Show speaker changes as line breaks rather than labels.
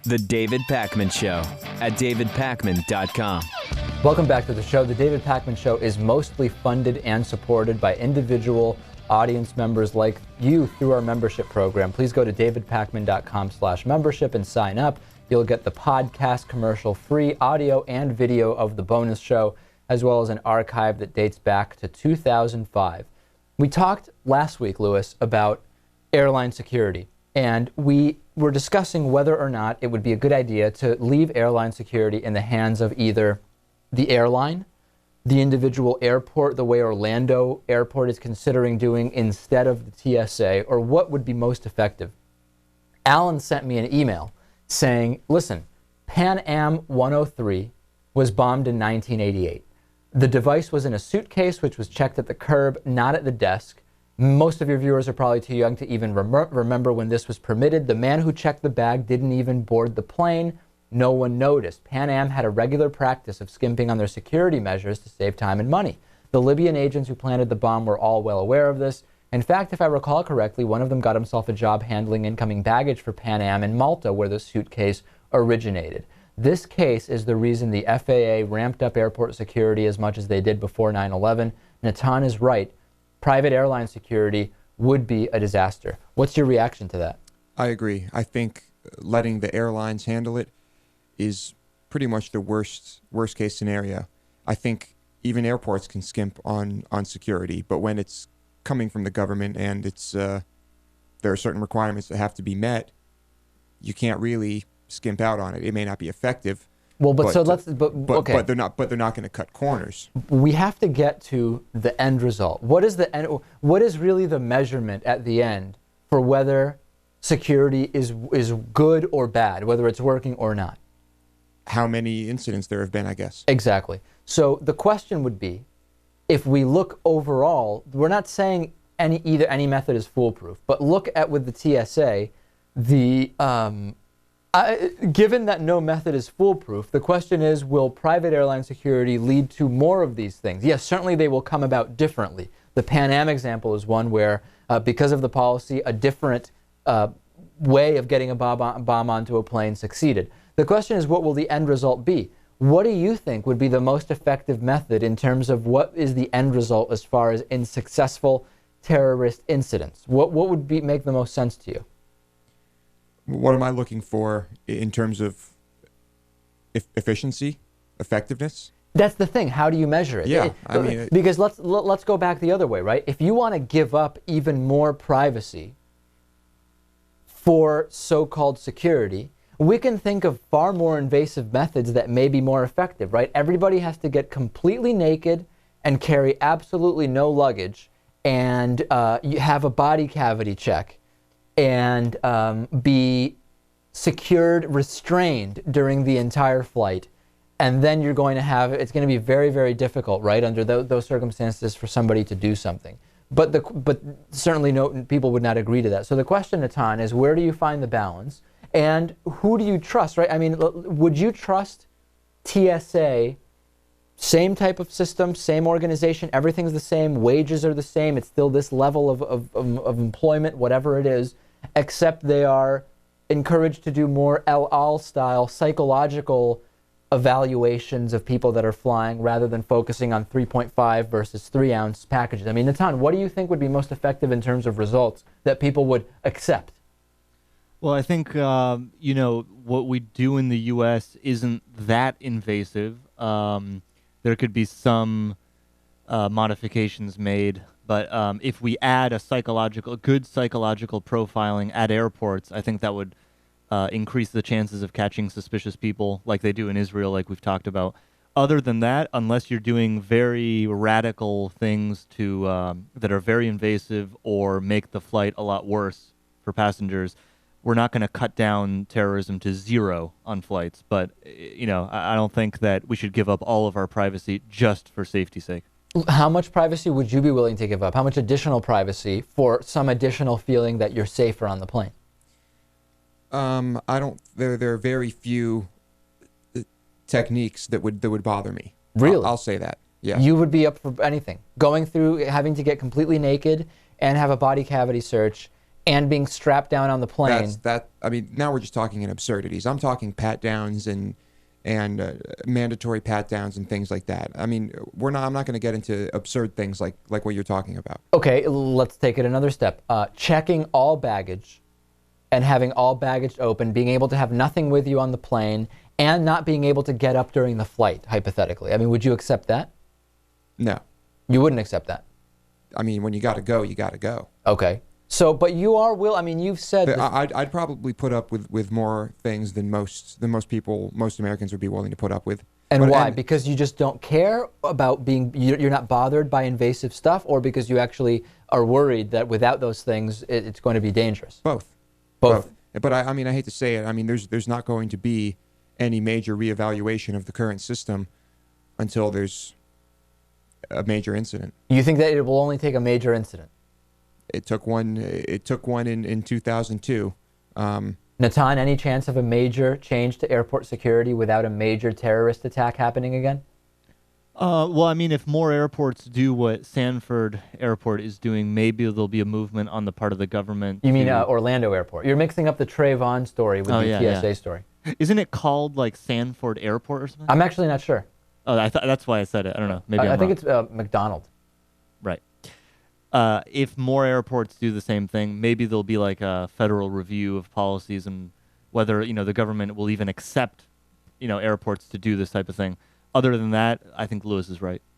The David Pakman Show at davidpakman.com.
Welcome back to the show. The David Pakman Show is mostly funded and supported by individual audience members like you through our membership program. Please go to davidpakman.com/membership and sign up. You'll get the podcast commercial-free audio and video of the bonus show, as well as an archive that dates back to 2005. We talked last week, Lewis, about airline security, and we were discussing whether or not it would be a good idea to leave airline security in the hands of either the airline, the individual airport, the way Orlando Airport is considering doing, instead of the TSA, or what would be most effective. Alan sent me an email saying, listen, Pan Am 103 was bombed in 1988. The device was in a suitcase, which was checked at the curb, not at the desk. Most of your viewers are probably too young to even remember when this was permitted. The man who checked the bag didn't even board the plane. No one noticed. Pan Am had a regular practice of skimping on their security measures to save time and money. The Libyan agents who planted the bomb were all well aware of this. In fact, if I recall correctly, one of them got himself a job handling incoming baggage for Pan Am in Malta, where the suitcase originated. This case is the reason the FAA ramped up airport security as much as they did before 9/11. Natan is right. Private airline security would be a disaster. What's your reaction to that?
I agree. I think letting the airlines handle it is pretty much the worst case scenario. I think even airports can skimp on security, but when it's coming from the government and it's there are certain requirements that have to be met, you can't really skimp out on it. It may not be effective. Well, but they're not going to cut corners.
We have to get to the end result. What is the end? What is really the measurement at the end for whether security is good or bad, whether it's working or not?
How many incidents there have been, I guess.
Exactly. So the question would be, if we look overall, we're not saying any method is foolproof, but look at with the TSA, given that no method is foolproof, the question is, will private airline security lead to more of these things? Yes, certainly they will come about differently. The Pan Am example is one where, because of the policy, a different way of getting a bomb onto a plane succeeded. The question is, what will the end result be? What do you think would be the most effective method in terms of what is the end result as far as in successful terrorist incidents? What would make the most sense to you?
What am I looking for in terms of efficiency, effectiveness?
That's the thing. How do you measure it?
Yeah,
because let's go back the other way, right? If you want to give up even more privacy for so-called security, we can think of far more invasive methods that may be more effective, right? Everybody has to get completely naked and carry absolutely no luggage, and you have a body cavity check, and be secured, restrained during the entire flight. And then you're going to have, it's going to be very, very difficult, right, under those circumstances for somebody to do something. But certainly people would not agree to that. So the question, Natan, is where do you find the balance? And who do you trust, right? I mean, would you trust TSA, same type of system, same organization, everything's the same, wages are the same, it's still this level of employment, whatever it is, except they are encouraged to do more El Al-style psychological evaluations of people that are flying rather than focusing on 3.5 versus 3-ounce packages? I mean, Natan, what do you think would be most effective in terms of results that people would accept?
Well, I think, what we do in the U.S. isn't that invasive. There could be some modifications made, but if we add good psychological profiling at airports, I think that would increase the chances of catching suspicious people like they do in Israel, like we've talked about. Other than that, unless you're doing very radical things that are very invasive or make the flight a lot worse for passengers, we're not going to cut down terrorism to zero on flights. But, I don't think that we should give up all of our privacy just for safety's sake.
How much privacy would you be willing to give up? How much additional privacy for some additional feeling that you're safer on the plane?
There are very few techniques that would bother me.
Really?
I'll say that. Yeah.
You would be up for anything. Going through, having to get completely naked and have a body cavity search and being strapped down on the plane.
I mean, now we're just talking in absurdities. I'm talking pat downs and mandatory pat downs and things like that. I mean, I'm not going to get into absurd things like what you're talking about.
Okay, let's take it another step. Checking all baggage and having all baggage open, being able to have nothing with you on the plane, and not being able to get up during the flight, hypothetically. I mean, would you accept that?
No.
You wouldn't accept that?
I mean, when you got to go, you got to go.
Okay. So, but you are I mean, you've said...
I'd probably put up with more things than most Americans would be willing to put up with.
And why? Because you just don't care about you're not bothered by invasive stuff, or because you actually are worried that without those things, it's going to be dangerous?
Both. But I mean, I hate to say it. I mean, there's not going to be any major reevaluation of the current system until there's a major incident.
You think that it will only take a major incident?
It took one in 2002.
Natan, any chance of a major change to airport security without a major terrorist attack happening again?
Well, I mean, if more airports do what Sanford Airport is doing, maybe there'll be a movement on the part of the government.
You mean Orlando Airport? You're mixing up the Trayvon story with the TSA story.
Isn't it called like Sanford Airport or something?
I'm actually not sure.
Oh, that's why I said it. I don't know. Maybe
I think it's McDonald.
Right. If more airports do the same thing, maybe there'll be like a federal review of policies and whether the government will even accept airports to do this type of thing. Other than that, I think Lewis is right.